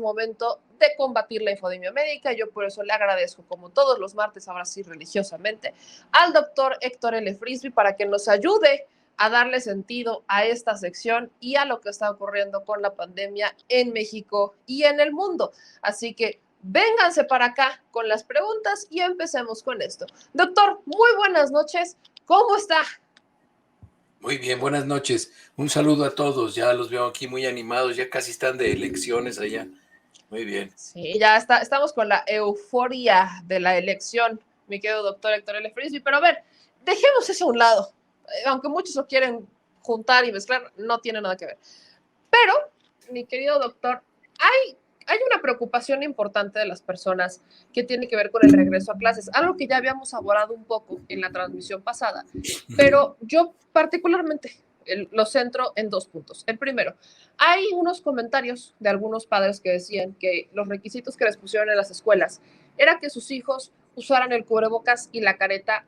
momento de combatir la infodemia médica. Yo por eso le agradezco, como todos los martes, ahora sí religiosamente, al doctor Héctor L. Frisby para que nos ayude a darle sentido a esta sección y a lo que está ocurriendo con la pandemia en México y en el mundo. Así que vénganse para acá con las preguntas y empecemos con esto. Doctor, muy buenas noches. ¿Cómo está? Muy bien, buenas noches. Un saludo a todos. Ya los veo aquí muy animados. Ya casi están de elecciones allá. Muy bien. Sí, ya estamos con la euforia de la elección, mi querido doctor Héctor L. Frisby. Pero a ver, dejemos eso a un lado. Aunque muchos lo quieren juntar y mezclar, no tiene nada que ver. Pero, mi querido doctor, hay una preocupación importante de las personas que tiene que ver con el regreso a clases, algo que ya habíamos abordado un poco en la transmisión pasada, pero yo particularmente lo centro en dos puntos. El primero, hay unos comentarios de algunos padres que decían que los requisitos que les pusieron en las escuelas era que sus hijos usaran el cubrebocas y la careta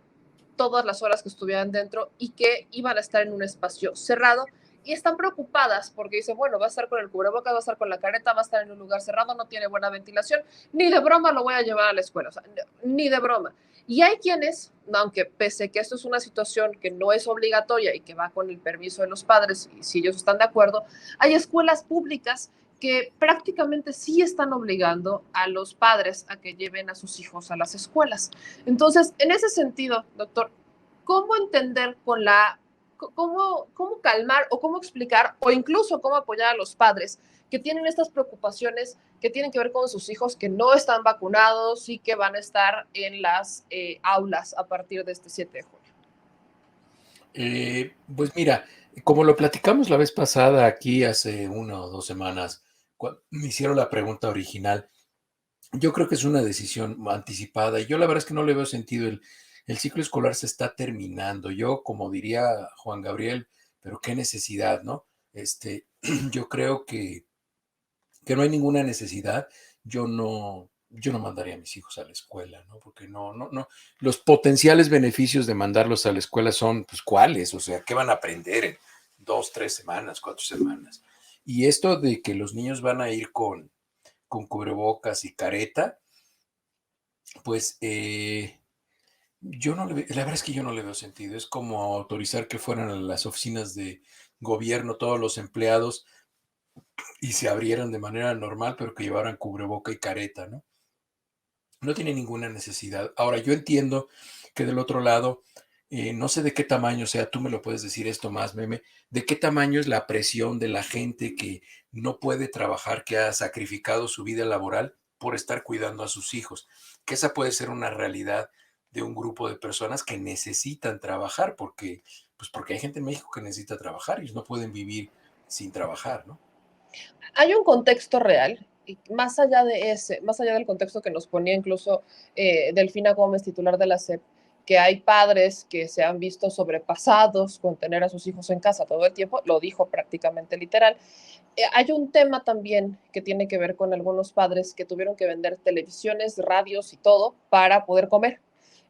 todas las horas que estuvieran dentro y que iban a estar en un espacio cerrado y están preocupadas porque dicen, bueno, va a estar con el cubrebocas, va a estar con la careta, va a estar en un lugar cerrado, no tiene buena ventilación, ni de broma lo voy a llevar a la escuela, o sea, ni de broma. Y hay quienes, aunque pese que esto es una situación que no es obligatoria y que va con el permiso de los padres, y si ellos están de acuerdo, hay escuelas públicas que prácticamente sí están obligando a los padres a que lleven a sus hijos a las escuelas. Entonces, en ese sentido, doctor, ¿cómo entender con la cómo calmar o cómo explicar o incluso cómo apoyar a los padres que tienen estas preocupaciones que tienen que ver con sus hijos que no están vacunados y que van a estar en las aulas a partir de este 7 de junio? Pues mira, como lo platicamos la vez pasada aquí hace 1 o 2 semanas, cuando me hicieron la pregunta original, yo creo que es una decisión anticipada y yo la verdad es que no le veo sentido. El ciclo escolar se está terminando. Yo, como diría Juan Gabriel, pero qué necesidad, ¿no? Yo creo que no hay ninguna necesidad. Yo no mandaría a mis hijos a la escuela, ¿no? Porque no. Los potenciales beneficios de mandarlos a la escuela son, pues, ¿cuáles? O sea, ¿qué van a aprender en 2, 3 semanas, 4 semanas? Y esto de que los niños van a ir con cubrebocas y careta, pues yo no le la verdad es que yo no le veo sentido. Es como autorizar que fueran a las oficinas de gobierno todos los empleados y se abrieran de manera normal, pero que llevaran cubreboca y careta, ¿no? No tiene ninguna necesidad. Ahora, yo entiendo que del otro lado, no sé de qué tamaño sea, tú me lo puedes decir esto más, Meme, de qué tamaño es la presión de la gente que no puede trabajar, que ha sacrificado su vida laboral por estar cuidando a sus hijos, que esa puede ser una realidad de un grupo de personas que necesitan trabajar, porque hay gente en México que necesita trabajar y no pueden vivir sin trabajar, ¿no? Hay un contexto real, y más allá de ese, más allá del contexto que nos ponía incluso Delfina Gómez, titular de la SEP, que hay padres que se han visto sobrepasados con tener a sus hijos en casa todo el tiempo, lo dijo prácticamente literal. Hay un tema también que tiene que ver con algunos padres que tuvieron que vender televisiones, radios y todo para poder comer.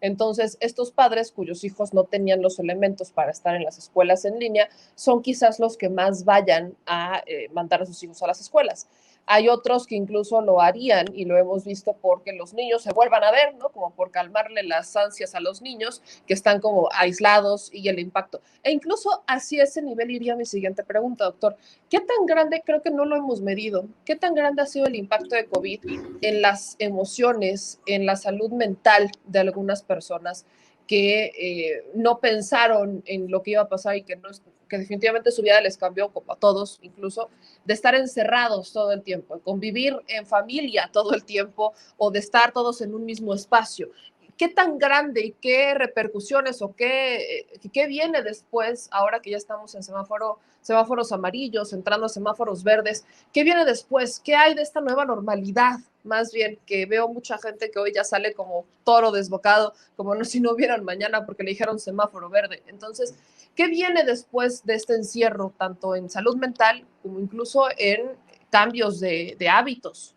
Entonces, estos padres cuyos hijos no tenían los elementos para estar en las escuelas en línea son quizás los que más vayan a mandar a sus hijos a las escuelas. Hay otros que incluso lo harían y lo hemos visto porque los niños se vuelvan a ver, ¿no? Como por calmarle las ansias a los niños que están como aislados y el impacto. E incluso hacia ese nivel iría mi siguiente pregunta, doctor. ¿Qué tan grande, creo que no lo hemos medido, qué tan grande ha sido el impacto de COVID en las emociones, en la salud mental de algunas personas que no pensaron en lo que iba a pasar y que definitivamente su vida les cambió, como a todos, incluso de estar encerrados todo el tiempo, convivir en familia todo el tiempo o de estar todos en un mismo espacio? ¿Qué tan grande y qué repercusiones o qué viene después, ahora que ya estamos en semáforos amarillos, entrando a semáforos verdes? ¿Qué viene después? ¿Qué hay de esta nueva normalidad? Más bien, que veo mucha gente que hoy ya sale como toro desbocado, como no si no hubieran mañana porque le dijeron semáforo verde. Entonces, ¿qué viene después de este encierro, tanto en salud mental como incluso en cambios de hábitos?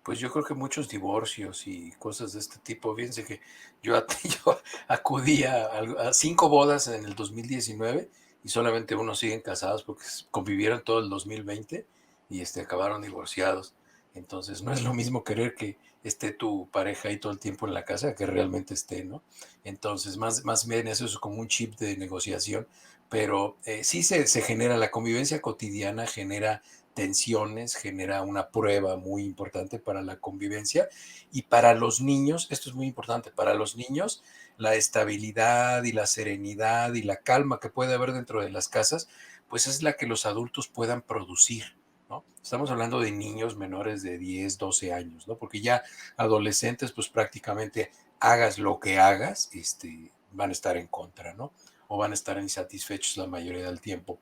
Pues yo creo que muchos divorcios y cosas de este tipo. Fíjense que yo, yo acudí a 5 bodas en el 2019 y solamente unos siguen casados porque convivieron todo el 2020 y acabaron divorciados. Entonces, no es lo mismo querer que esté tu pareja ahí todo el tiempo en la casa que realmente esté, ¿no? Entonces, más bien eso es como un chip de negociación, pero sí se genera, la convivencia cotidiana genera tensiones, genera una prueba muy importante para la convivencia y para los niños, esto es muy importante, para los niños la estabilidad y la serenidad y la calma que puede haber dentro de las casas, pues es la que los adultos puedan producir, ¿no? Estamos hablando de niños menores de 10, 12 años, ¿no? Porque ya adolescentes, pues prácticamente hagas lo que hagas, van a estar en contra, ¿no? O van a estar insatisfechos la mayoría del tiempo.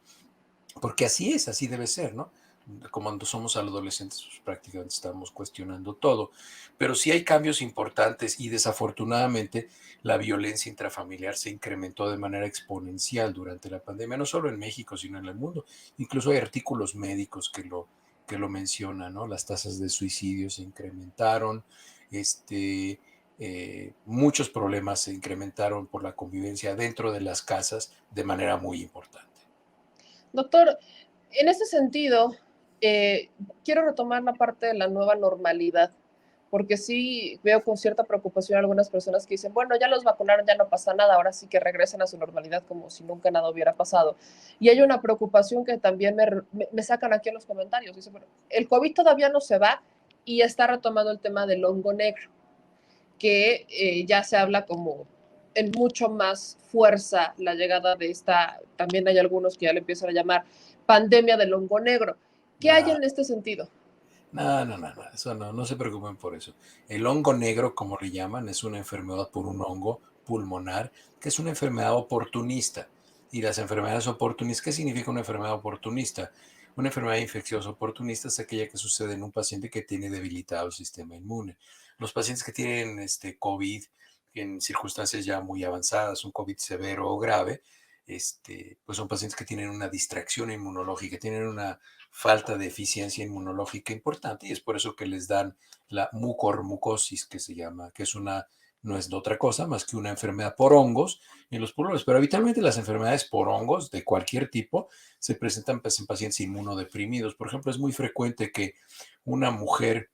Porque así es, así debe ser, ¿no? Como cuando somos adolescentes, pues prácticamente estamos cuestionando todo. Pero sí hay cambios importantes y desafortunadamente la violencia intrafamiliar se incrementó de manera exponencial durante la pandemia, no solo en México, sino en el mundo. Incluso hay artículos médicos que lo mencionan, ¿no? Las tasas de suicidio se incrementaron, muchos problemas se incrementaron por la convivencia dentro de las casas de manera muy importante. Doctor, en ese sentido, eh, quiero retomar la parte de la nueva normalidad, porque sí veo con cierta preocupación a algunas personas que dicen, bueno, ya los vacunaron, ya no pasa nada, ahora sí que regresen a su normalidad como si nunca nada hubiera pasado. Y hay una preocupación que también me sacan aquí en los comentarios. Dicen, bueno, el COVID todavía no se va y está retomado el tema del hongo negro, que ya se habla como en mucho más fuerza la llegada de esta, también hay algunos que ya le empiezan a llamar pandemia del hongo negro. ¿Qué hay No, en este sentido? no, eso no se preocupen por eso. El hongo negro, como le llaman, es una enfermedad por un hongo pulmonar, que es una enfermedad oportunista. Y las enfermedades oportunistas, ¿qué significa una enfermedad oportunista? Una enfermedad infecciosa oportunista es aquella que sucede en un paciente que tiene debilitado el sistema inmune. Los pacientes que tienen COVID en circunstancias ya muy avanzadas, un COVID severo o grave, pues son pacientes que tienen una distracción inmunológica, tienen una falta de eficiencia inmunológica importante y es por eso que les dan la mucormucosis, que se llama, que es no es otra cosa más que una enfermedad por hongos en los pulmones. Pero habitualmente las enfermedades por hongos de cualquier tipo se presentan pues, en pacientes inmunodeprimidos. Por ejemplo, es muy frecuente que una mujer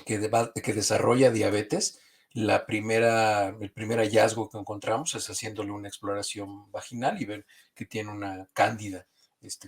que desarrolla diabetes, el primer hallazgo que encontramos es haciéndole una exploración vaginal y ver que tiene una cándida,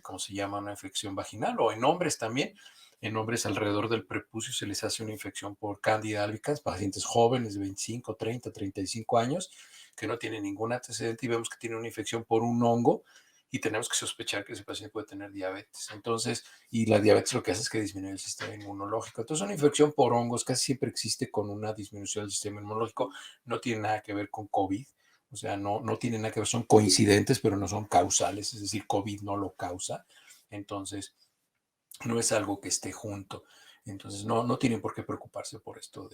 ¿cómo se llama? Una infección vaginal, o en hombres también. En hombres alrededor del prepucio se les hace una infección por Candida albicans, pacientes jóvenes de 25, 30, 35 años, que no tienen ningún antecedente y vemos que tienen una infección por un hongo y tenemos que sospechar que ese paciente puede tener diabetes. Entonces, y la diabetes lo que hace es que disminuye el sistema inmunológico. Entonces, una infección por hongos casi siempre existe con una disminución del sistema inmunológico. No tiene nada que ver con COVID. O sea, no tiene nada que ver, son coincidentes, pero no son causales. Es decir, COVID no lo causa. Entonces, no es algo que esté junto. Entonces, no tienen por qué preocuparse por esto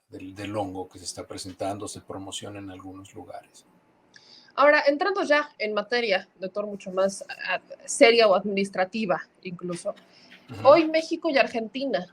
del hongo que se está presentando, se promociona en algunos lugares. Ahora, entrando ya en materia, doctor, mucho más seria o administrativa incluso, Uh -huh. hoy México y Argentina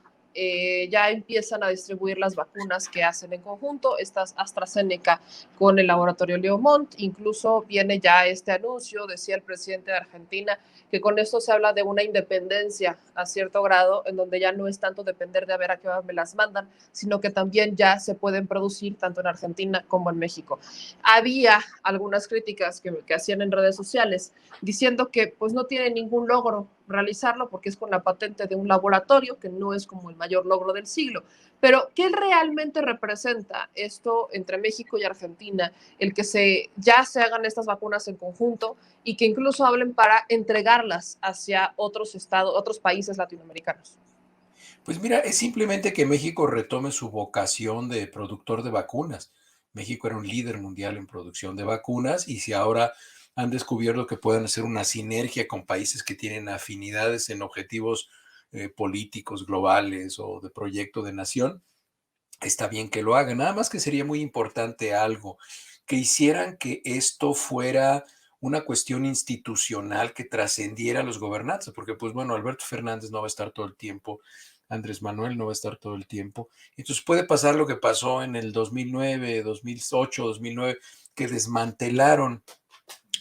ya empiezan a distribuir las vacunas que hacen en conjunto, estas AstraZeneca con el laboratorio Leomont. Incluso viene ya este anuncio, decía el presidente de Argentina, que con esto se habla de una independencia a cierto grado, en donde ya no es tanto depender de a ver a qué hora me las mandan, sino que también ya se pueden producir tanto en Argentina como en México. Había algunas críticas que hacían en redes sociales diciendo que pues no tiene ningún logro realizarlo porque es con la patente de un laboratorio, que no es como el mayor logro del siglo. Pero, ¿qué realmente representa esto entre México y Argentina? El que ya se hagan estas vacunas en conjunto y que incluso hablen para entregarlas hacia otros estados, otros países latinoamericanos. Pues mira, es simplemente que México retome su vocación de productor de vacunas. México era un líder mundial en producción de vacunas y si ahora han descubierto que pueden hacer una sinergia con países que tienen afinidades en objetivos políticos globales o de proyecto de nación, está bien que lo hagan. Nada más que sería muy importante algo, que hicieran que esto fuera una cuestión institucional que trascendiera a los gobernantes, porque pues bueno, Alberto Fernández no va a estar todo el tiempo, Andrés Manuel no va a estar todo el tiempo. Entonces puede pasar lo que pasó en el 2009, 2008, 2009, que desmantelaron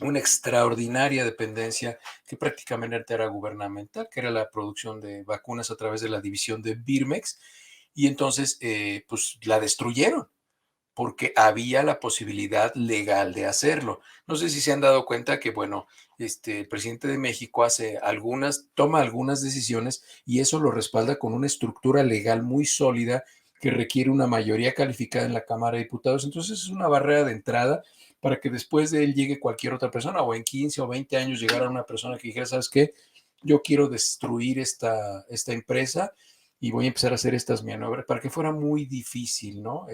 una extraordinaria dependencia que prácticamente era gubernamental, que era la producción de vacunas a través de la división de Birmex, y entonces pues la destruyeron porque había la posibilidad legal de hacerlo. No sé si se han dado cuenta que, bueno, el presidente de México toma algunas decisiones y eso lo respalda con una estructura legal muy sólida que requiere una mayoría calificada en la Cámara de Diputados. Entonces es una barrera de entrada para que después de él llegue cualquier otra persona o en 15 o 20 años llegara una persona que dijera, ¿sabes qué? Yo quiero destruir esta empresa y voy a empezar a hacer estas maniobras para que fuera muy difícil, ¿no?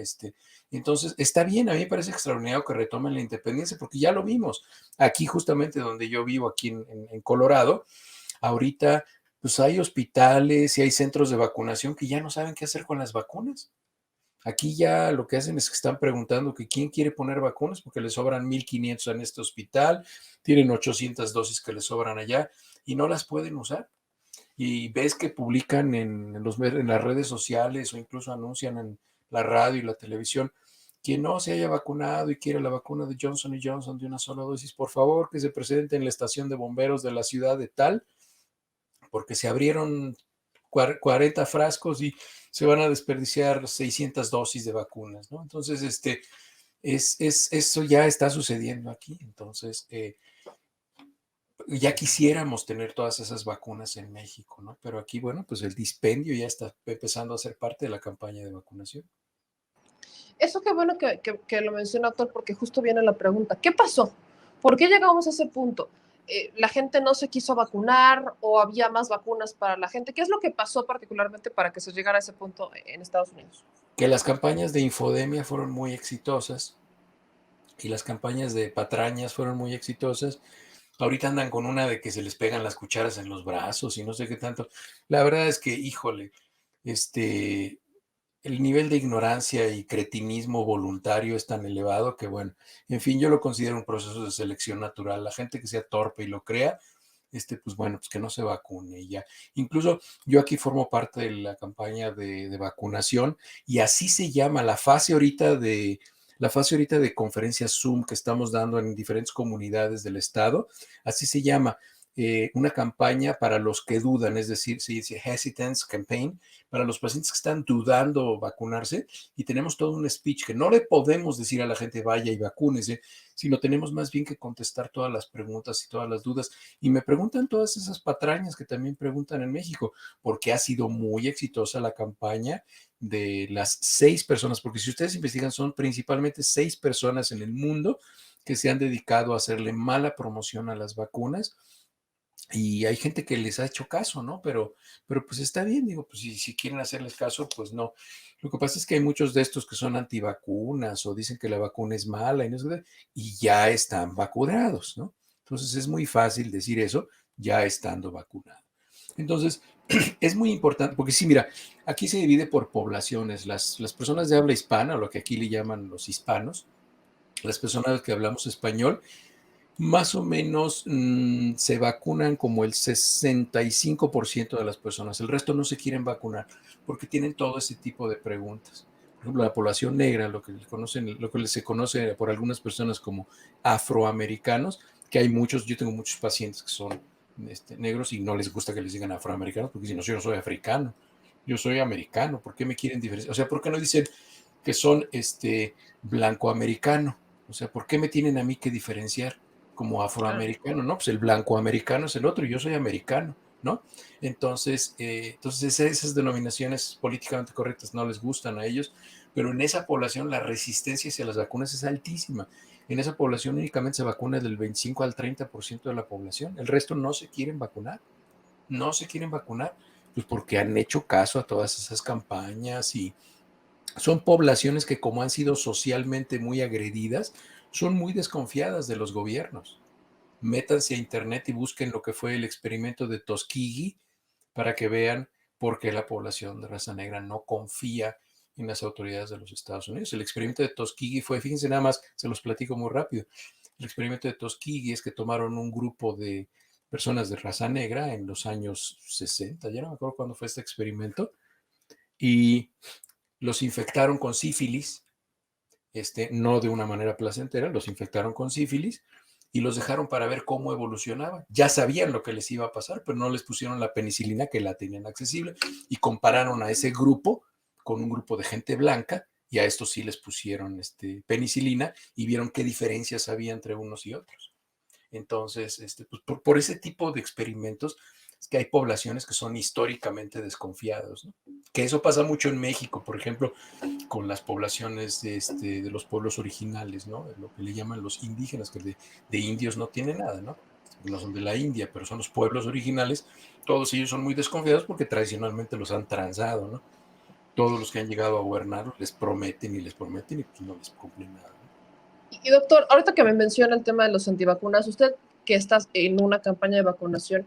Entonces, está bien, a mí me parece extraordinario que retomen la independencia, porque ya lo vimos. Aquí, justamente donde yo vivo, aquí en Colorado, ahorita, pues hay hospitales y hay centros de vacunación que ya no saben qué hacer con las vacunas. Aquí ya lo que hacen es que están preguntando que quién quiere poner vacunas porque les sobran 1,500 en este hospital, tienen 800 dosis que les sobran allá y no las pueden usar. Y ves que publican en las redes sociales o incluso anuncian en la radio y la televisión, quien no se haya vacunado y quiere la vacuna de Johnson y Johnson de una sola dosis, por favor que se presente en la estación de bomberos de la ciudad de tal, porque se abrieron 40 frascos y se van a desperdiciar 600 dosis de vacunas, ¿no? Entonces, eso ya está sucediendo aquí. Entonces, ya quisiéramos tener todas esas vacunas en México, ¿no? Pero aquí, bueno, pues el dispendio ya está empezando a ser parte de la campaña de vacunación. Eso qué bueno que lo menciona Thor, porque justo viene la pregunta, ¿qué pasó? ¿Por qué llegamos a ese punto? ¿La gente no se quiso vacunar o había más vacunas para la gente? ¿Qué es lo que pasó particularmente para que se llegara a ese punto en Estados Unidos? Que las campañas de infodemia fueron muy exitosas y las campañas de patrañas fueron muy exitosas. Ahorita andan con una de que se les pegan las cucharas en los brazos y no sé qué tanto. La verdad es que, híjole, este, el nivel de ignorancia y cretinismo voluntario es tan elevado que, bueno, en fin, yo lo considero un proceso de selección natural. La gente que sea torpe y lo crea, pues bueno, pues que no se vacune y ya. Incluso yo aquí formo parte de la campaña de vacunación y así se llama la fase ahorita de conferencias Zoom que estamos dando en diferentes comunidades del estado, así se llama. Una campaña para los que dudan, es decir, se dice hesitance campaign, para los pacientes que están dudando vacunarse, y tenemos todo un speech que no le podemos decir a la gente vaya y vacúnese, sino tenemos más bien que contestar todas las preguntas y todas las dudas. Y me preguntan todas esas patrañas que también preguntan en México, porque ha sido muy exitosa la campaña de las 6 personas, porque si ustedes investigan, son principalmente 6 personas en el mundo que se han dedicado a hacerle mala promoción a las vacunas y hay gente que les ha hecho caso, ¿no? Pero pues está bien, digo, pues si quieren hacerles caso, pues no. Lo que pasa es que hay muchos de estos que son antivacunas o dicen que la vacuna es mala y no sé qué, y ya están vacunados, ¿no? Entonces es muy fácil decir eso ya estando vacunado. Entonces, es muy importante, porque sí, mira, aquí se divide por poblaciones. Las personas de habla hispana, o lo que aquí le llaman los hispanos, las personas que hablamos español, más o menos se vacunan como el 65% de las personas. El resto no se quieren vacunar porque tienen todo ese tipo de preguntas. Por ejemplo, la población negra, lo que se conoce por algunas personas como afroamericanos, que hay muchos, yo tengo muchos pacientes que son negros y no les gusta que les digan afroamericanos porque si no, yo no soy africano, yo soy americano, ¿por qué me quieren diferenciar? O sea, ¿por qué no dicen que son blancoamericano? O sea, ¿por qué me tienen a mí que diferenciar como Claro. afroamericano? No, pues el blanco americano es el otro, yo soy americano, ¿no? Entonces esas denominaciones políticamente correctas no les gustan a ellos, pero en esa población la resistencia hacia las vacunas es altísima. En esa población únicamente se vacuna del 25 al 30% de la población. El resto no se quieren vacunar, no se quieren vacunar, pues porque han hecho caso a todas esas campañas y son poblaciones que como han sido socialmente muy agredidas, son muy desconfiadas de los gobiernos. Métanse a internet y busquen lo que fue el experimento de Tuskegee para que vean por qué la población de raza negra no confía en las autoridades de los Estados Unidos. El experimento de Tuskegee fue, fíjense nada más, se los platico muy rápido. El experimento de Tuskegee es que tomaron un grupo de personas de raza negra en los años 60, ya no me acuerdo cuándo fue este experimento, y los infectaron con sífilis, no de una manera placentera, los infectaron con sífilis y los dejaron para ver cómo evolucionaba. Ya sabían lo que les iba a pasar, pero no les pusieron la penicilina que la tenían accesible y compararon a ese grupo con un grupo de gente blanca y a estos sí les pusieron penicilina y vieron qué diferencias había entre unos y otros. Entonces, pues por ese tipo de experimentos es que hay poblaciones que son históricamente desconfiadas, ¿no? Que eso pasa mucho en México, por ejemplo, con las poblaciones de los pueblos originales, ¿no? Lo que le llaman los indígenas, que de indios no tiene nada, ¿no? No son de la India, pero son los pueblos originales. Todos ellos son muy desconfiados porque tradicionalmente los han transado, ¿no? Todos los que han llegado a gobernar les prometen y pues no les cumplen nada, ¿no? Y doctor, ahorita que me menciona el tema de los antivacunas, usted que está en una campaña de vacunación,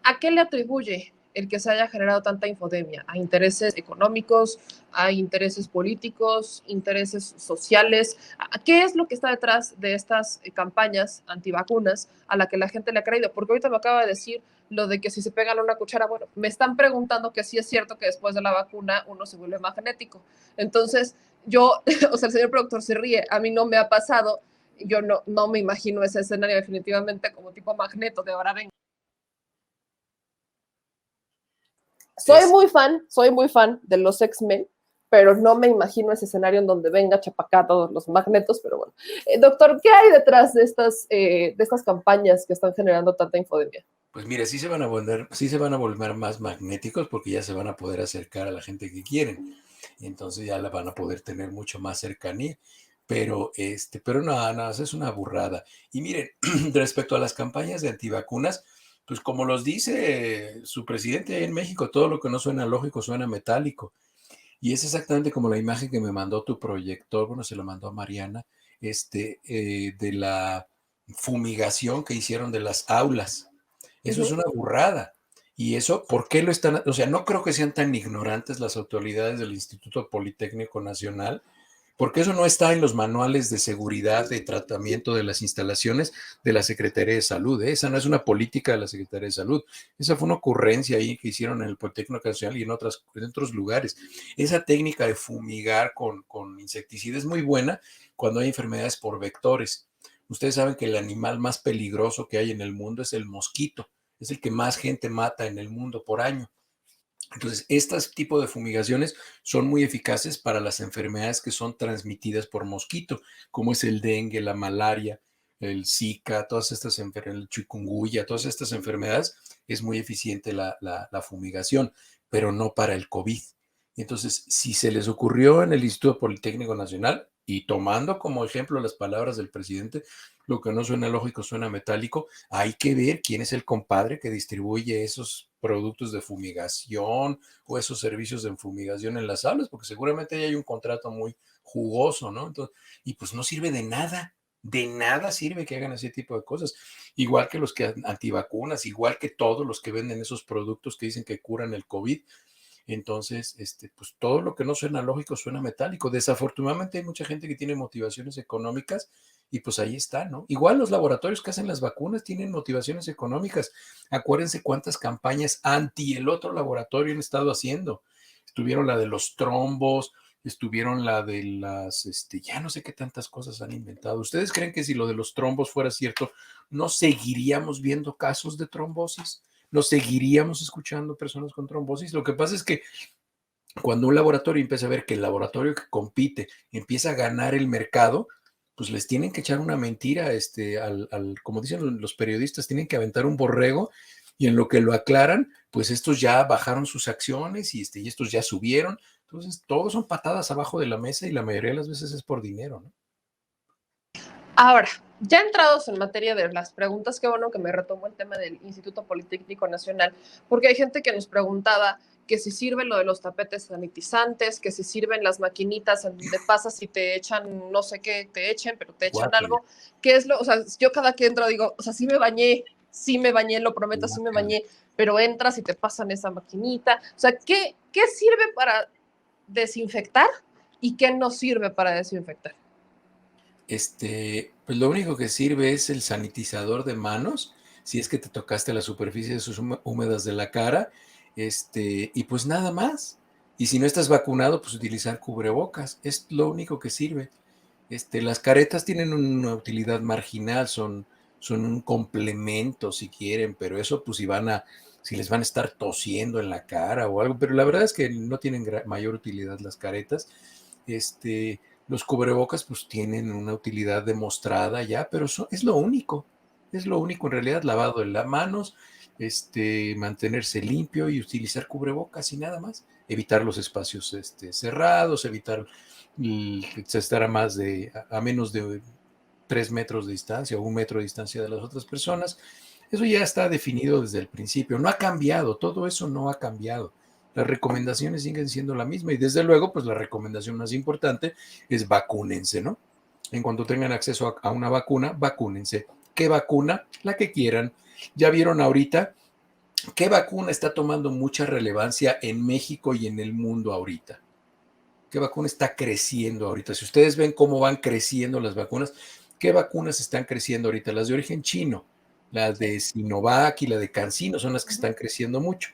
¿a qué le atribuye el que se haya generado tanta infodemia? ¿A intereses económicos, a intereses políticos, intereses sociales? ¿A qué es lo que está detrás de estas campañas antivacunas a la que la gente le ha creído? Porque ahorita me acaba de decir lo de que si se pegan una cuchara, bueno, me están preguntando que sí es cierto que después de la vacuna uno se vuelve magnético. Entonces, yo, o sea, el señor productor se ríe, a mí no me ha pasado, yo no me imagino ese escenario definitivamente como tipo magneto de ahora venga. Soy muy fan de los X-Men, pero no me imagino ese escenario en donde venga chapacá todos los magnetos, pero bueno. Doctor, ¿qué hay detrás de estas campañas que están generando tanta infodemia? Pues mire, sí se van a volver más magnéticos porque ya se van a poder acercar a la gente que quieren. Entonces ya la van a poder tener mucho más cercanía. Pero no, es una burrada. Y miren, respecto a las campañas de antivacunas, pues como los dice su presidente en México, todo lo que no suena lógico suena metálico. Y es exactamente como la imagen que me mandó tu proyector, bueno, se lo mandó a Mariana, de la fumigación que hicieron de las aulas. Eso es una burrada. Y eso, ¿por qué lo están? O sea, no creo que sean tan ignorantes las autoridades del Instituto Politécnico Nacional, porque eso no está en los manuales de seguridad de tratamiento de las instalaciones de la Secretaría de Salud. ¿Eh? Esa no es una política de la Secretaría de Salud. Esa fue una ocurrencia ahí que hicieron en el Politécnico Nacional y en otros lugares. Esa técnica de fumigar con insecticida es muy buena cuando hay enfermedades por vectores. Ustedes saben que el animal más peligroso que hay en el mundo es el mosquito. Es el que más gente mata en el mundo por año. Entonces, estos tipos de fumigaciones son muy eficaces para las enfermedades que son transmitidas por mosquito, como es el dengue, la malaria, el Zika, todas estas enfermedades, el chikungunya, todas estas enfermedades, es muy eficiente la fumigación, pero no para el COVID. Entonces, si se les ocurrió en el Instituto Politécnico Nacional, y tomando como ejemplo las palabras del presidente, lo que no suena lógico suena metálico, hay que ver quién es el compadre que distribuye esos productos de fumigación o esos servicios de fumigación en las aulas, porque seguramente ahí hay un contrato muy jugoso, ¿no? Entonces, y pues no sirve de nada sirve que hagan ese tipo de cosas. Igual que los que antivacunas, igual que todos los que venden esos productos que dicen que curan el COVID. Entonces, pues todo lo que no suena lógico suena metálico. Desafortunadamente hay mucha gente que tiene motivaciones económicas y pues ahí está, ¿no? Igual los laboratorios que hacen las vacunas tienen motivaciones económicas. Acuérdense cuántas campañas anti el otro laboratorio han estado haciendo. Estuvieron la de los trombos, estuvieron la de ya no sé qué tantas cosas han inventado. ¿Ustedes creen que si lo de los trombos fuera cierto, no seguiríamos viendo casos de trombosis? ¿No seguiríamos escuchando personas con trombosis? Lo que pasa es que cuando un laboratorio empieza a ver que el laboratorio que compite empieza a ganar el mercado, pues les tienen que echar una mentira, como dicen los periodistas, tienen que aventar un borrego y en lo que lo aclaran, pues estos ya bajaron sus acciones y estos ya subieron. Entonces, todos son patadas abajo de la mesa y la mayoría de las veces es por dinero, ¿no? Ahora, ya entrados en materia de las preguntas, qué bueno que me retomó el tema del Instituto Politécnico Nacional, porque hay gente que nos preguntaba que si sirve lo de los tapetes sanitizantes, que si sirven las maquinitas donde pasas y te echan, no sé qué te echen, pero te echan Guácala, algo, que es o sea, yo cada que entro digo, o sea, sí me bañé, lo prometo, sí me guácala. bañé, pero entras y te pasan esa maquinita, o sea, ¿qué sirve para desinfectar y qué no sirve para desinfectar? Pues lo único que sirve es el sanitizador de manos, si es que te tocaste las superficies húmedas de la cara, y pues nada más. Y si no estás vacunado, pues utilizar cubrebocas, es lo único que sirve. Las caretas tienen una utilidad marginal, son son un complemento si quieren, pero eso pues si les van a estar tosiendo en la cara o algo, pero la verdad es que no tienen mayor utilidad las caretas. Los cubrebocas pues tienen una utilidad demostrada ya, pero es lo único en realidad, lavado de las manos, mantenerse limpio y utilizar cubrebocas y nada más, evitar los espacios cerrados, evitar estar a menos de 3 metros de distancia o 1 metro de distancia de las otras personas. Eso ya está definido desde el principio, no ha cambiado, todo eso no ha cambiado. Las recomendaciones siguen siendo la misma y desde luego, pues la recomendación más importante es vacúnense, ¿no? En cuanto tengan acceso a una vacuna, vacúnense. ¿Qué vacuna? La que quieran. Ya vieron ahorita qué vacuna está tomando mucha relevancia en México y en el mundo ahorita. ¿Qué vacuna está creciendo ahorita? Si ustedes ven cómo van creciendo las vacunas, ¿qué vacunas están creciendo ahorita? Las de origen chino, las de Sinovac y la de CanSino son las que están creciendo mucho.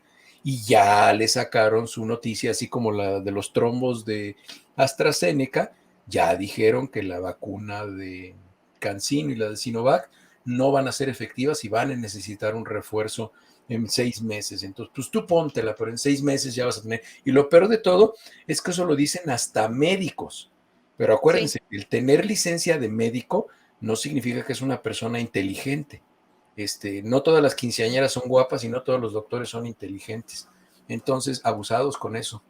Y ya le sacaron su noticia, así como la de los trombos de AstraZeneca, ya dijeron que la vacuna de CanSino y la de Sinovac no van a ser efectivas y van a necesitar un refuerzo en 6 meses. Entonces, pues tú póntela, pero en 6 meses ya vas a tener. Y lo peor de todo es que eso lo dicen hasta médicos. Pero Sí. acuérdense, el tener licencia de médico no significa que es una persona inteligente. No todas las quinceañeras son guapas y no todos los doctores son inteligentes. Entonces, abusados con eso.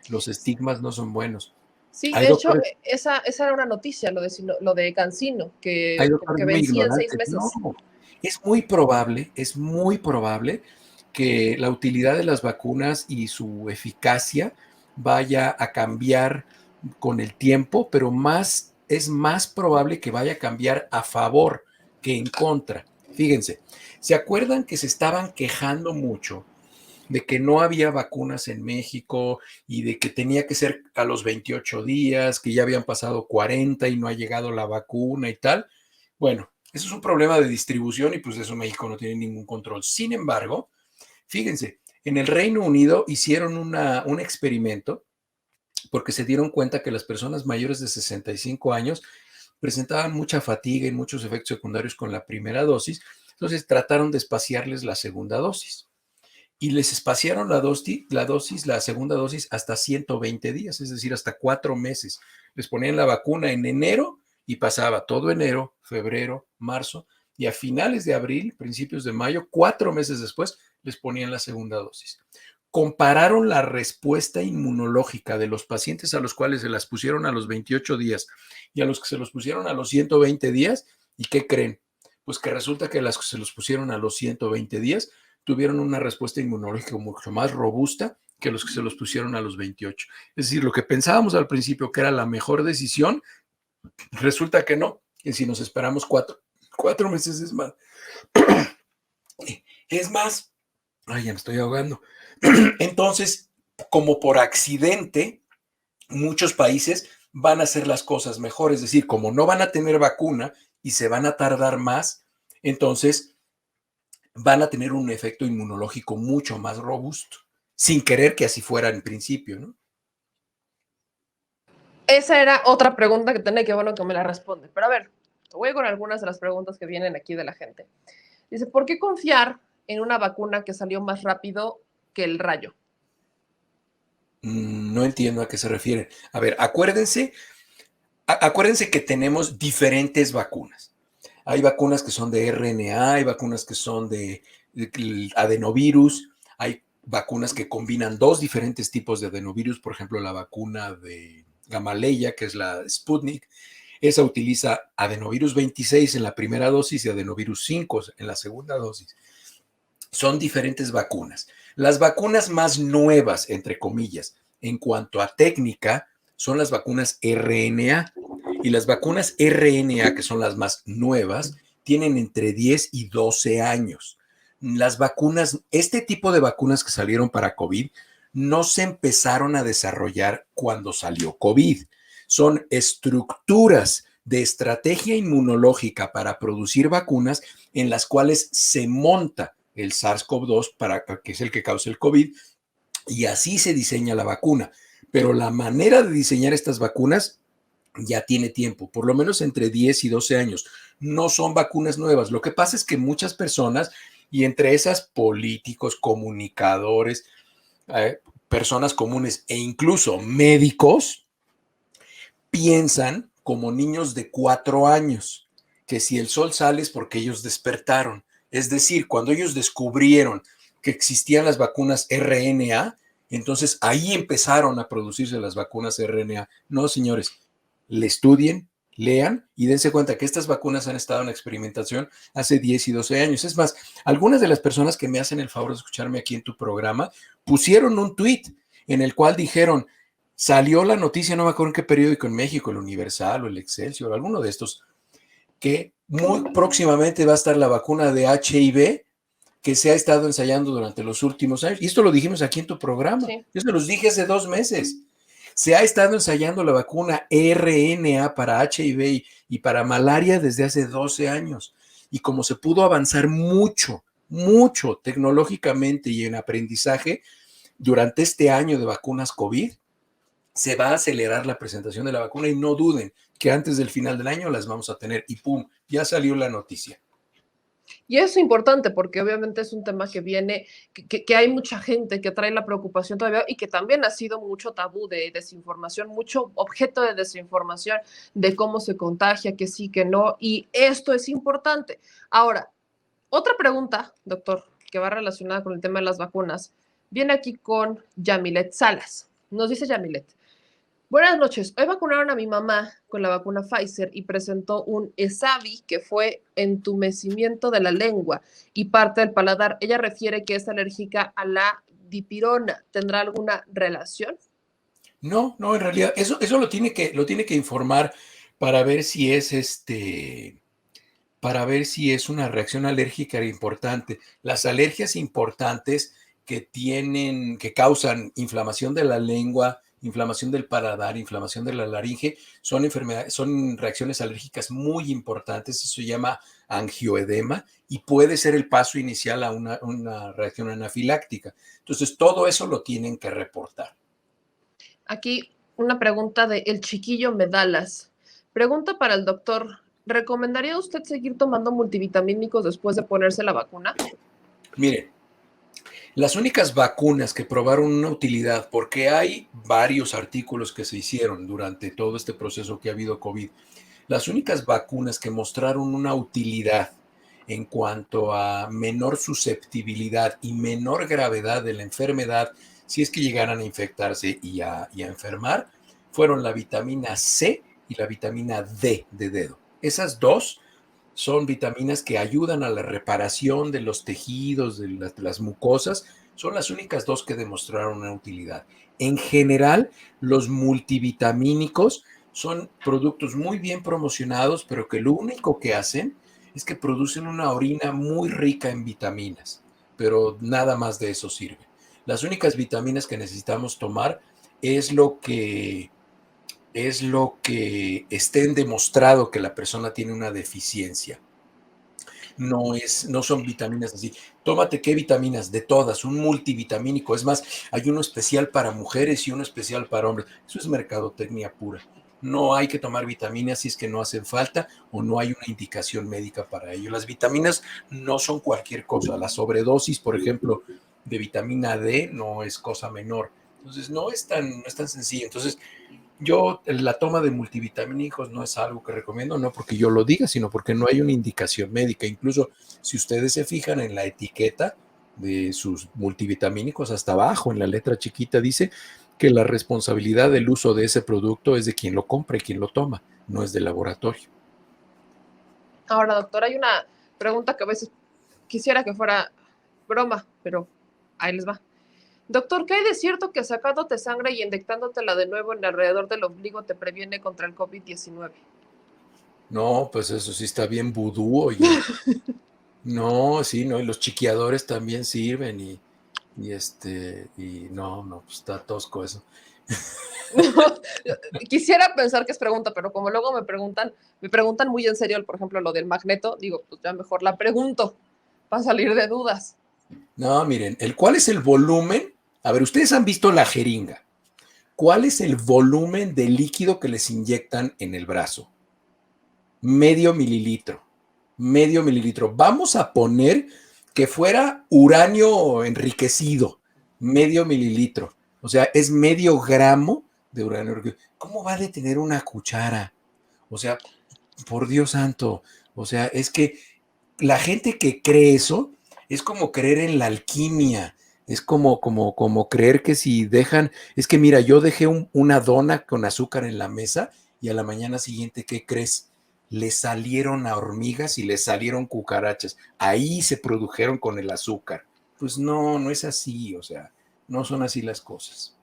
Los estigmas no son buenos. Sí, Hay de hecho, doctores, esa era una noticia, lo de Cancino, hay que como doctores que muy vencía en seis ignorantes. No, meses. es muy probable que la utilidad de las vacunas y su eficacia vaya a cambiar con el tiempo, pero es más probable que vaya a cambiar a favor que en contra. Fíjense, ¿se acuerdan que se estaban quejando mucho de que no había vacunas en México y de que tenía que ser a los 28 días, que ya habían pasado 40 y no ha llegado la vacuna y tal? Bueno, eso es un problema de distribución y pues de eso México no tiene ningún control. Sin embargo, fíjense, en el Reino Unido hicieron un experimento porque se dieron cuenta que las personas mayores de 65 años presentaban mucha fatiga y muchos efectos secundarios con la primera dosis, entonces trataron de espaciarles la segunda dosis y les espaciaron la segunda dosis hasta 120 días, es decir, hasta 4 meses. Les ponían la vacuna en enero y pasaba todo enero, febrero, marzo, y a finales de abril, principios de mayo, 4 meses después, les ponían la segunda dosis. Compararon la respuesta inmunológica de los pacientes a los cuales se las pusieron a los 28 días y a los que se los pusieron a los 120 días, ¿y qué creen? Pues que resulta que las que se los pusieron a los 120 días tuvieron una respuesta inmunológica mucho más robusta que los que se los pusieron a los 28. Es decir, lo que pensábamos al principio que era la mejor decisión, resulta que no, que si nos esperamos 4 meses es más. Es más, ay, ya me estoy ahogando. Entonces, como por accidente, muchos países van a hacer las cosas mejor, es decir, como no van a tener vacuna y se van a tardar más, entonces van a tener un efecto inmunológico mucho más robusto, sin querer que así fuera en principio, ¿no? Esa era otra pregunta que tenía, que bueno que me la responde. Pero a ver, voy con algunas de las preguntas que vienen aquí de la gente. Dice, ¿por qué confiar en una vacuna que salió más rápido que el rayo? No entiendo a qué se refieren. A ver, acuérdense que tenemos diferentes vacunas. Hay vacunas que son de RNA, hay vacunas que son de adenovirus, hay vacunas que combinan dos diferentes tipos de adenovirus, por ejemplo, la vacuna de Gamaleya, que es la Sputnik, esa utiliza adenovirus 26 en la primera dosis y adenovirus 5 en la segunda dosis. Son diferentes vacunas. Las vacunas más nuevas, entre comillas, en cuanto a técnica, son las vacunas RNA. Y las vacunas RNA, que son las más nuevas, tienen entre 10 y 12 años. Las vacunas, este tipo de vacunas que salieron para COVID, no se empezaron a desarrollar cuando salió COVID. Son estructuras de estrategia inmunológica para producir vacunas en las cuales se monta el SARS-CoV-2, que es el que causa el COVID, y así se diseña la vacuna. Pero la manera de diseñar estas vacunas ya tiene tiempo, por lo menos entre 10 y 12 años. No son vacunas nuevas. Lo que pasa es que muchas personas, y entre esas políticos, comunicadores, personas comunes e incluso médicos, piensan como niños de 4 años, que si el sol sale es porque ellos despertaron. Es decir, cuando ellos descubrieron que existían las vacunas RNA, entonces ahí empezaron a producirse las vacunas RNA. No, señores, le estudien, lean y dense cuenta que estas vacunas han estado en experimentación hace 10 y 12 años. Es más, algunas de las personas que me hacen el favor de escucharme aquí en tu programa pusieron un tweet en el cual dijeron, salió la noticia, no me acuerdo en qué periódico en México, el Universal o el Excelsior, alguno de estos, que muy próximamente va a estar la vacuna de HIV que se ha estado ensayando durante los últimos años. Y esto lo dijimos aquí en tu programa. Sí. Yo se los dije hace 2 meses. Se ha estado ensayando la vacuna RNA para HIV y para malaria desde hace 12 años. Y como se pudo avanzar mucho, mucho tecnológicamente y en aprendizaje durante este año de vacunas COVID, se va a acelerar la presentación de la vacuna y no duden que antes del final del año las vamos a tener y ¡pum! Ya salió la noticia. Y eso es importante porque obviamente es un tema que viene, que hay mucha gente que trae la preocupación todavía y que también ha sido mucho tabú de desinformación, mucho objeto de desinformación de cómo se contagia, que sí, que no, y esto es importante. Ahora, otra pregunta, doctor, que va relacionada con el tema de las vacunas, viene aquí con Yamilet Salas. Nos dice Yamilet, buenas noches. Hoy vacunaron a mi mamá con la vacuna Pfizer y presentó un ESAVI, que fue entumecimiento de la lengua y parte del paladar. Ella refiere que es alérgica a la dipirona. ¿Tendrá alguna relación? No, en realidad, eso lo tiene que informar para ver si es para ver si es una reacción alérgica importante. Las alergias importantes que causan inflamación de la lengua, inflamación del paladar, inflamación de la laringe, son reacciones alérgicas muy importantes. Eso se llama angioedema y puede ser el paso inicial a una reacción anafiláctica. Entonces, todo eso lo tienen que reportar. Aquí una pregunta de El Chiquillo Medalas. Pregunta para el doctor. ¿Recomendaría usted seguir tomando multivitamínicos después de ponerse la vacuna? Mire, las únicas vacunas que probaron una utilidad, porque hay varios artículos que se hicieron durante todo este proceso que ha habido COVID, las únicas vacunas que mostraron una utilidad en cuanto a menor susceptibilidad y menor gravedad de la enfermedad, si es que llegaran a infectarse y a enfermar, fueron la vitamina C y la vitamina D de dedo. Esas dos son vitaminas que ayudan a la reparación de los tejidos, de las mucosas. Son las únicas dos que demostraron una utilidad. En general, los multivitamínicos son productos muy bien promocionados, pero que lo único que hacen es que producen una orina muy rica en vitaminas, pero nada más de eso sirve. Las únicas vitaminas que necesitamos tomar es lo que estén demostrado que la persona tiene una deficiencia. No son vitaminas así. Tómate qué vitaminas, de todas, un multivitamínico. Es más, hay uno especial para mujeres y uno especial para hombres. Eso es mercadotecnia pura. No hay que tomar vitaminas si es que no hacen falta o no hay una indicación médica para ello. Las vitaminas no son cualquier cosa. La sobredosis, por ejemplo, de vitamina D no es cosa menor. Entonces, no es tan sencillo. Entonces, yo, la toma de multivitamínicos no es algo que recomiendo, no porque yo lo diga, sino porque no hay una indicación médica. Incluso si ustedes se fijan en la etiqueta de sus multivitamínicos, hasta abajo en la letra chiquita dice que la responsabilidad del uso de ese producto es de quien lo compra y quien lo toma, no es del laboratorio. Ahora, doctor, hay una pregunta que a veces quisiera que fuera broma, pero ahí les va. Doctor, ¿qué hay de cierto que sacándote sangre y inyectándotela de nuevo en alrededor del ombligo te previene contra el COVID-19? No, pues eso sí está bien vudú, oye. No, sí, no, y los chiqueadores también sirven y no, pues está tosco eso. Quisiera pensar que es pregunta, pero como luego me preguntan muy en serio, por ejemplo, lo del magneto, digo, pues ya mejor la pregunto para salir de dudas. No, miren, ¿cuál es el volumen? A ver, ustedes han visto la jeringa. ¿cuál es el volumen de líquido que les inyectan en el brazo? Medio mililitro. Vamos a poner que fuera uranio enriquecido, medio mililitro. O sea, es medio gramo de uranio enriquecido. ¿Cómo va a detener una cuchara? O sea, por Dios santo. O sea, es que la gente que cree eso es como creer en la alquimia. Es como creer que si dejan, es que mira, yo dejé una dona con azúcar en la mesa y a la mañana siguiente, ¿qué crees? Le salieron a hormigas y le salieron cucarachas. Ahí se produjeron con el azúcar. Pues no, no es así, o sea, no son así las cosas.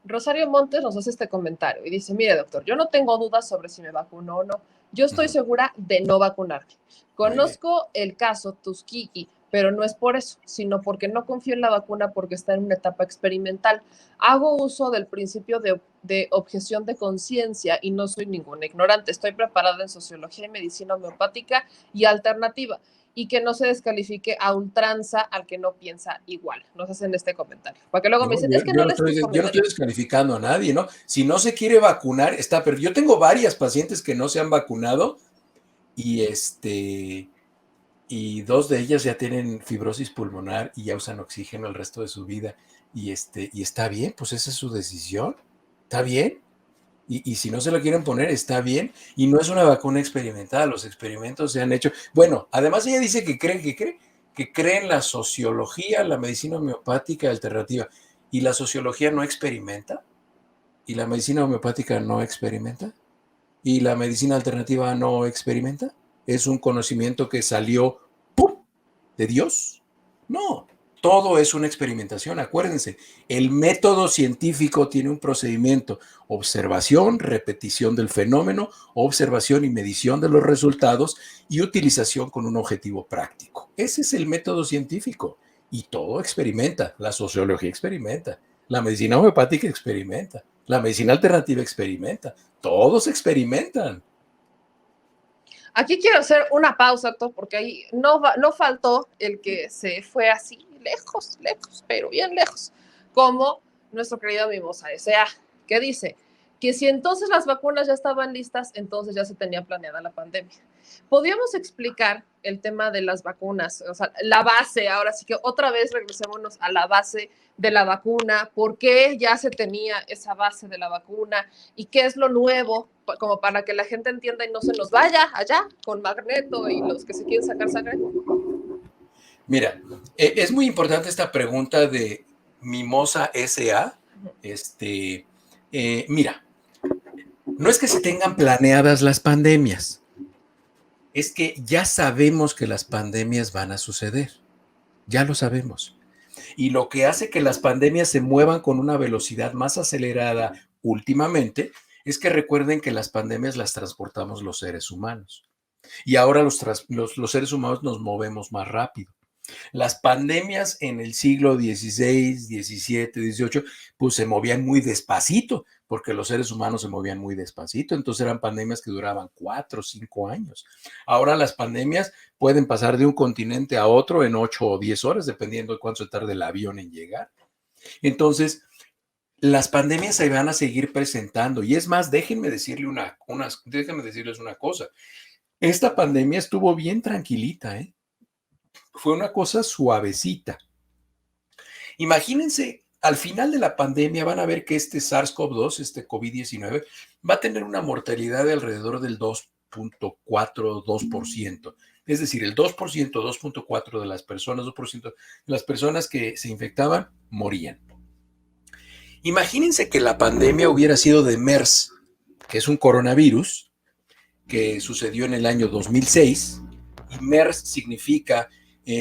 Rosario Montes nos hace este comentario y dice, mire doctor, yo no tengo dudas sobre si me vacuno o no. Yo estoy segura de no vacunarme. Conozco el caso Tuskegee, pero no es por eso, sino porque no confío en la vacuna porque está en una etapa experimental. Hago uso del principio de objeción de conciencia y no soy ninguna ignorante. Estoy preparada en sociología y medicina homeopática y alternativa. Y que no se descalifique a ultranza al que no piensa igual. Nos hacen este comentario. Porque luego No, me dicen, es que no lees tus yo no estoy comentarios. descalificando a nadie, ¿no? Si no se quiere vacunar, está, pero yo tengo varias pacientes que no se han vacunado y y dos de ellas ya tienen fibrosis pulmonar y ya usan oxígeno el resto de su vida. Y está bien, pues esa es su decisión, está bien. Y si no se lo quieren poner, está bien. Y no es una vacuna experimental, los experimentos se han hecho. Bueno, además ella dice que cree en la sociología, la medicina homeopática alternativa. ¿Y la sociología no experimenta? ¿Y la medicina homeopática no experimenta? ¿Y la medicina alternativa no experimenta? ¿Es un conocimiento que salió ¡pum! De Dios? No, todo es una experimentación. Acuérdense, el método científico tiene un procedimiento: observación, repetición del fenómeno, observación y medición de los resultados y utilización con un objetivo práctico. Ese es el método científico y todo experimenta. La sociología experimenta, la medicina homeopática experimenta, la medicina alternativa experimenta, todos experimentan. Aquí quiero hacer una pausa, doctor, porque ahí no faltó el que se fue así lejos, lejos, pero bien lejos, como nuestro querido Mimosa S.A., que dice que si entonces las vacunas ya estaban listas, entonces ya se tenía planeada la pandemia. ¿Podríamos explicar el tema de las vacunas? O sea, la base, ahora sí que otra vez regresémonos a la base de la vacuna, por qué ya se tenía esa base de la vacuna y qué es lo nuevo, como para que la gente entienda y no se nos vaya allá con Magneto y los que se quieren sacar sangre. Mira, es muy importante esta pregunta de Mimosa S.A. Mira, no es que se tengan planeadas las pandemias, es que ya sabemos que las pandemias van a suceder, ya lo sabemos. Y lo que hace que las pandemias se muevan con una velocidad más acelerada últimamente es que recuerden que las pandemias las transportamos los seres humanos. Y ahora los seres humanos nos movemos más rápido. Las pandemias en el siglo XVI, XVII, XVIII, pues se movían muy despacito, porque los seres humanos se movían muy despacito. Entonces eran pandemias que duraban 4 o 5 años. Ahora las pandemias pueden pasar de un continente a otro en 8 o 10 horas, dependiendo de cuánto se tarde el avión en llegar. Entonces, las pandemias se van a seguir presentando. Y es más, déjenme decirles una cosa. Esta pandemia estuvo bien tranquilita, ¿eh? Fue una cosa suavecita. Imagínense, al final de la pandemia van a ver que este SARS-CoV-2, este COVID-19, va a tener una mortalidad de alrededor del 2.4-2%. Es decir, el 2%, 2.4% de las personas, 2% de las personas que se infectaban morían. Imagínense que la pandemia hubiera sido de MERS, que es un coronavirus que sucedió en el año 2006, y MERS significa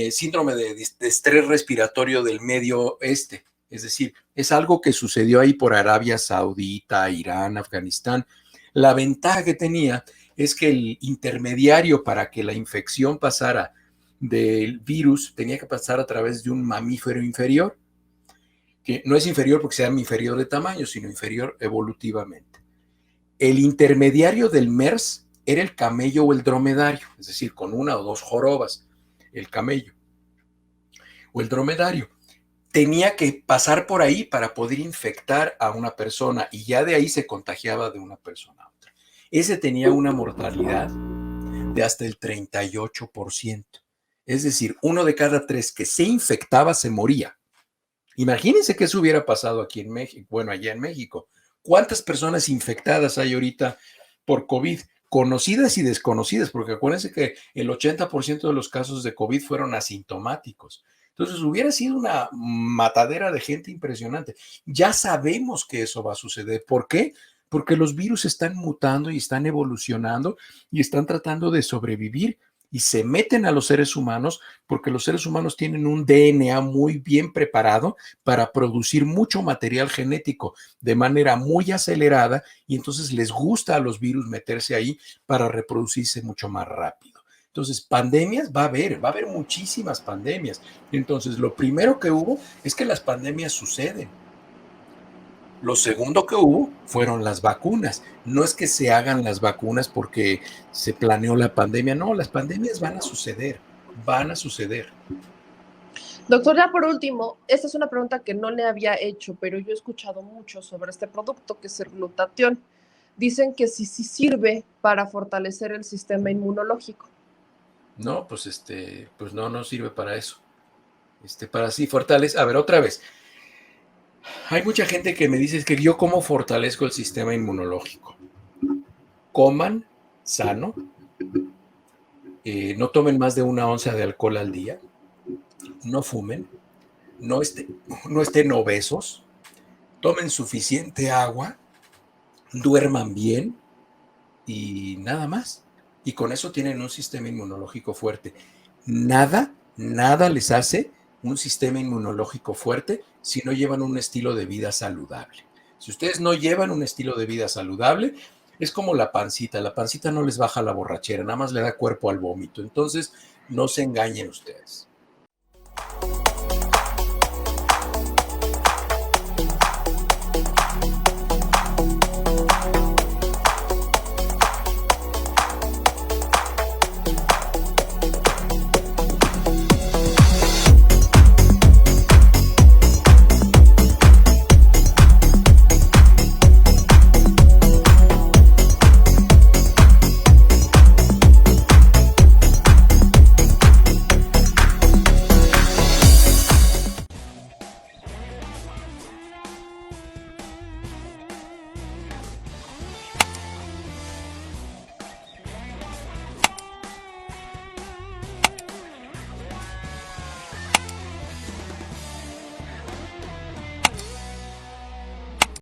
síndrome de estrés respiratorio del Medio Oeste. Es decir, es algo que sucedió ahí por Arabia Saudita, Irán, Afganistán. La ventaja que tenía es que el intermediario para que la infección pasara del virus tenía que pasar a través de un mamífero inferior, que no es inferior porque sea inferior de tamaño, sino inferior evolutivamente. El intermediario del MERS era el camello o el dromedario, es decir, con una o dos jorobas, el camello o el dromedario. tenía que pasar por ahí para poder infectar a una persona y ya de ahí se contagiaba de una persona a otra. Ese tenía una mortalidad de hasta el 38%. Es decir, 1 de cada 3 que se infectaba se moría. Imagínense que eso hubiera pasado aquí en México, bueno, allá en México. ¿Cuántas personas infectadas hay ahorita por COVID? Conocidas y desconocidas, porque acuérdense que el 80% de los casos de COVID fueron asintomáticos. Entonces hubiera sido una matadera de gente impresionante. Ya sabemos que eso va a suceder. ¿Por qué? Porque los virus están mutando y están evolucionando y están tratando de sobrevivir y se meten a los seres humanos porque los seres humanos tienen un DNA muy bien preparado para producir mucho material genético de manera muy acelerada y entonces les gusta a los virus meterse ahí para reproducirse mucho más rápido. Entonces, pandemias va a haber muchísimas pandemias. Entonces, lo primero que hubo es que las pandemias suceden. Lo segundo que hubo fueron las vacunas. No es que se hagan las vacunas porque se planeó la pandemia, no, las pandemias van a suceder, van a suceder. Doctor, ya por último, esta es una pregunta que no le había hecho, pero yo he escuchado mucho sobre este producto que es el glutatión. Dicen que sí sirve para fortalecer el sistema inmunológico. No, pues no sirve para eso. Para así fortalecer. A ver, otra vez. Hay mucha gente que me dice que yo cómo fortalezco el sistema inmunológico. Coman sano, no tomen más de 1 onza de alcohol al día, no fumen, no, no estén obesos, tomen suficiente agua, duerman bien y nada más. Y con eso tienen un sistema inmunológico fuerte. Nada les hace un sistema inmunológico fuerte si no llevan un estilo de vida saludable. Si ustedes no llevan un estilo de vida saludable, es como la pancita no les baja la borrachera, nada más le da cuerpo al vómito. Entonces, no se engañen ustedes.